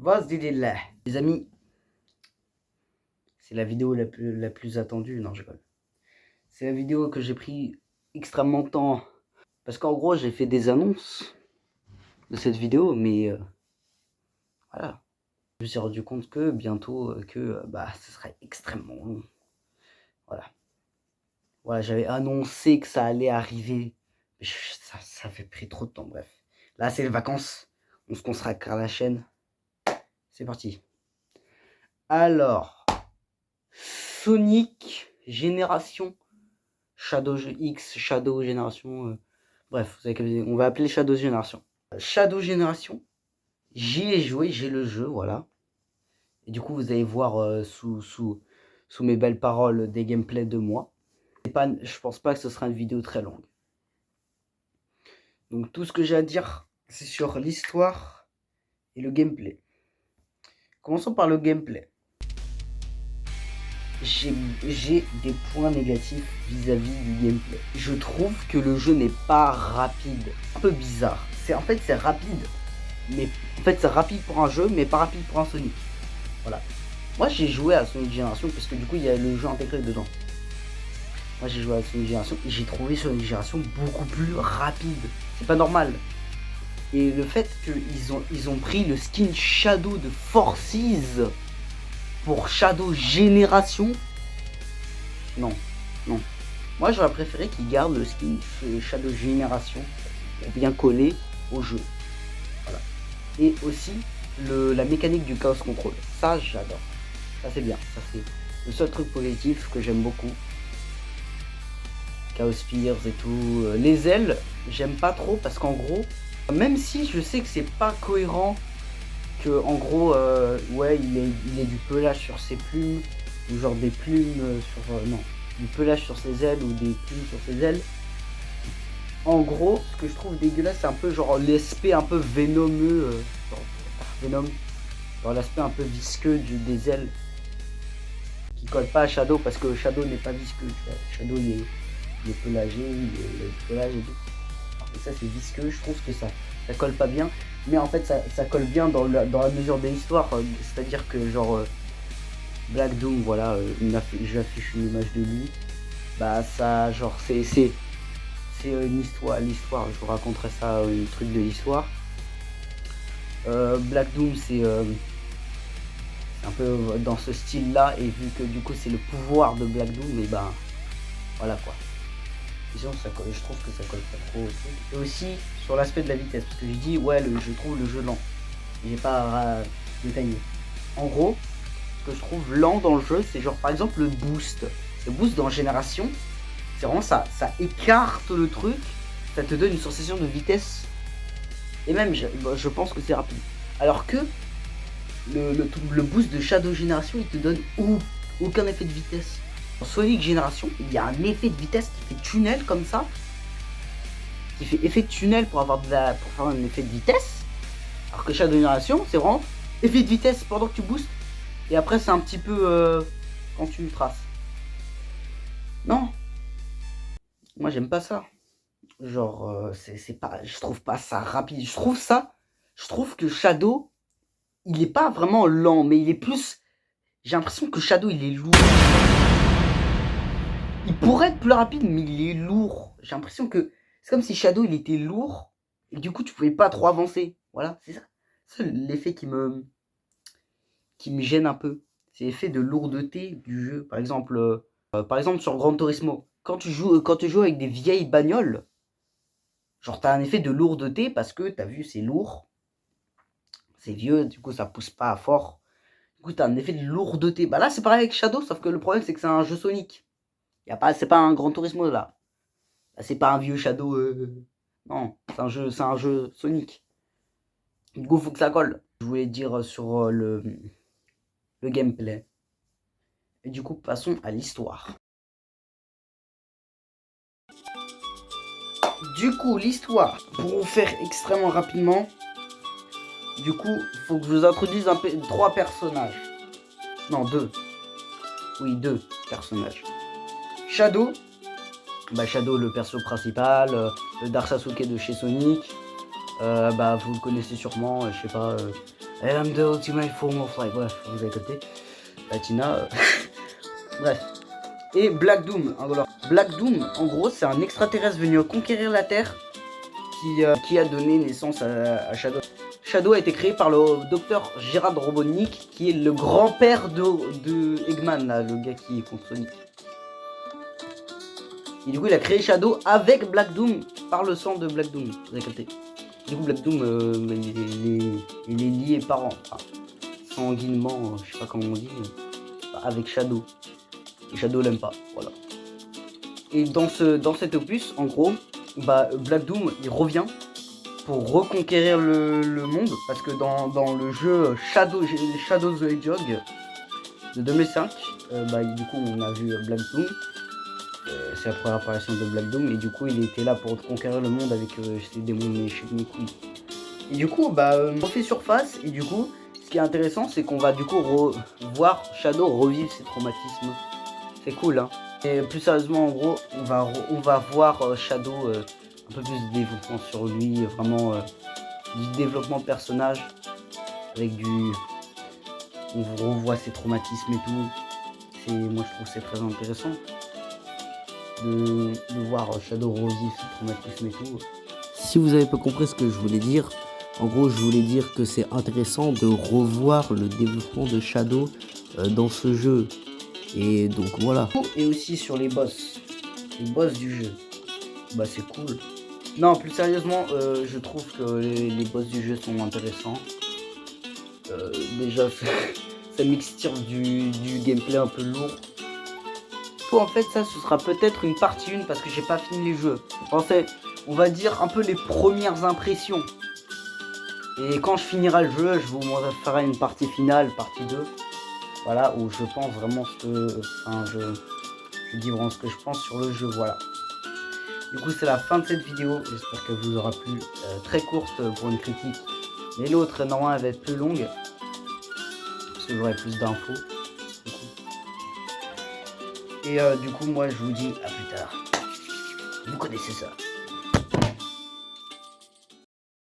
Vas-y, les amis, c'est la vidéo la plus attendue. Non, je rigole. C'est la vidéo que j'ai pris extrêmement de temps. Parce qu'en gros, j'ai fait des annonces de cette vidéo, mais voilà. Je me suis rendu compte que bientôt, ce serait extrêmement long. Voilà. Voilà, j'avais annoncé que ça allait arriver. Mais ça fait pris trop de temps, bref. Là, c'est les vacances. On se consacre à la chaîne. C'est parti. Alors, Sonic Génération Shadow X, Shadow Génération, bref, on va appeler Shadow Génération. Shadow Génération, j'y ai joué, j'ai le jeu, voilà. Et du coup, vous allez voir sous mes belles paroles des gameplays de moi. Je pense pas que ce sera une vidéo très longue. Donc tout ce que j'ai à dire, c'est sur l'histoire et le gameplay. Commençons par le gameplay. J'ai des points négatifs vis-à-vis du gameplay. Je trouve que le jeu n'est pas rapide. Un peu bizarre. En fait, c'est rapide. Mais en fait, c'est rapide pour un jeu, mais pas rapide pour un Sonic. Voilà. Moi, j'ai joué à Sonic Génération, parce que du coup, il y a le jeu intégré dedans. Moi, j'ai joué à Sonic Génération, et j'ai trouvé Sonic Génération beaucoup plus rapide. C'est pas normal. Et le fait qu'ils ont pris le skin Shadow de Forces pour Shadow Génération, non. Moi, j'aurais préféré qu'ils gardent le skin Shadow Génération pour bien coller au jeu. Voilà. Et aussi la mécanique du Chaos Control. Ça, j'adore. Ça, c'est bien. Ça, c'est le seul truc positif que j'aime beaucoup. Chaos Spears et tout. Les ailes, j'aime pas trop parce qu'en gros, même si je sais que c'est pas cohérent, que en gros, ouais, il est du pelage sur ses plumes, ou genre des plumes sur. Non, du pelage sur ses ailes ou des plumes sur ses ailes. En gros, ce que je trouve dégueulasse, c'est un peu genre l'aspect un peu vénomeux, Venom, genre l'aspect un peu visqueux des ailes qui colle pas à Shadow parce que Shadow n'est pas visqueux, tu vois. Shadow il est pelagé, il est pelage et tout. Et ça c'est visqueux, je trouve que ça colle pas bien, mais en fait ça colle bien dans la mesure de l'histoire, c'est-à-dire que genre Black Doom, voilà, j'affiche une image de lui, bah ça genre c'est une histoire, l'histoire, je vous raconterai ça, un truc de l'histoire. Black Doom c'est un peu dans ce style là, et vu que du coup c'est le pouvoir de Black Doom, et ben voilà quoi. Et sinon je trouve que ça colle pas trop. Et aussi sur l'aspect de la vitesse, parce que j'ai dit ouais je trouve le jeu lent. J'ai pas détaillé. En gros, ce que je trouve lent dans le jeu, c'est genre par exemple le boost. Le boost dans Génération, c'est vraiment ça écarte le truc, ça te donne une sensation de vitesse. Et même je pense que c'est rapide. Alors que le boost de Shadow Génération, il te donne aucun effet de vitesse. En Sonic Génération, il y a un effet de vitesse qui fait tunnel comme ça, qui fait effet de tunnel pour faire un effet de vitesse. Alors que Shadow Génération, c'est vraiment effet de vitesse pendant que tu boostes, et après c'est un petit peu quand tu traces. Non, moi j'aime pas ça. Genre c'est pas, je trouve pas ça rapide. Je trouve que Shadow, il est pas vraiment lent, mais il est plus. J'ai l'impression que Shadow il est lourd. Il pourrait être plus rapide, mais il est lourd. J'ai l'impression que c'est comme si Shadow il était lourd et du coup tu pouvais pas trop avancer. Voilà, c'est ça. C'est l'effet qui me gêne un peu. C'est l'effet de lourdeté du jeu. Par exemple sur Gran Turismo, quand tu joues avec des vieilles bagnoles, genre t'as un effet de lourdeté parce que t'as vu c'est lourd, c'est vieux, du coup ça pousse pas fort. Du coup t'as un effet de lourdeté. Bah là c'est pareil avec Shadow, sauf que le problème c'est que c'est un jeu Sonic. C'est pas un Gran Turismo là. C'est pas un vieux Shadow. Non, c'est un jeu Sonic. Du coup, faut que ça colle. Je voulais dire sur le gameplay. Et du coup, passons à l'histoire. Du coup, l'histoire, pour vous faire extrêmement rapidement, du coup, il faut que je vous introduise 3 personnages. Non, 2. Oui, 2 personnages. Shadow. Shadow, le perso principal, le Dark Sasuke de chez Sonic. Vous le connaissez sûrement, je sais pas, I am the ultimate form of life. Bref, vous avez capté. Latina. Bref. Et Black Doom. Alors, Black Doom, en gros, c'est un extraterrestre venu conquérir la Terre qui a donné naissance à Shadow. Shadow a été créé par le docteur Gérard Robotnik, qui est le grand-père de Eggman, là, le gars qui est contre Sonic. Et du coup, il a créé Shadow avec Black Doom, par le sang de Black Doom. Vous avez capté. Du coup, Black Doom, il est lié par enfin, sanguinement, je sais pas comment on dit, avec Shadow. Et Shadow l'aime pas, voilà. Et dans cet opus, en gros, Black Doom, il revient pour reconquérir le monde, parce que dans le jeu Shadow the Hedgehog de 2005, du coup, on a vu Black Doom. C'est la première apparition de Black Doom, et du coup, il était là pour conquérir le monde avec ses démons mes couilles. Et du coup, on fait surface, et du coup, ce qui est intéressant, c'est qu'on va du coup voir Shadow revivre ses traumatismes. C'est cool, hein. Et plus sérieusement, en gros, on va voir Shadow un peu plus de développement sur lui, vraiment du développement de personnage, avec on revoit ses traumatismes et tout. Moi, je trouve c'est très intéressant de voir Shadow revivre ses traumatismes et tout. Si vous avez pas compris ce que je voulais dire, en gros, je voulais dire que c'est intéressant de revoir le développement de Shadow dans ce jeu. Et donc voilà. Et aussi sur les boss du jeu. C'est cool. Non, plus sérieusement, je trouve que les boss du jeu sont intéressants. Déjà, ça m'extire du gameplay un peu lourd. En fait, ça, ce sera peut-être une partie 1 parce que j'ai pas fini les jeux. On va dire un peu les premières impressions. Et quand je finirai le jeu, je vous ferai une partie finale, partie 2. Voilà, où je pense vraiment je dis vraiment ce que je pense sur le jeu, voilà. Du coup, c'est la fin de cette vidéo. J'espère qu'elle vous aura plu. Très courte pour une critique. Mais l'autre, normalement, elle va être plus longue. Parce que j'aurai plus d'infos. Et du coup, moi, je vous dis à plus tard. Vous connaissez ça.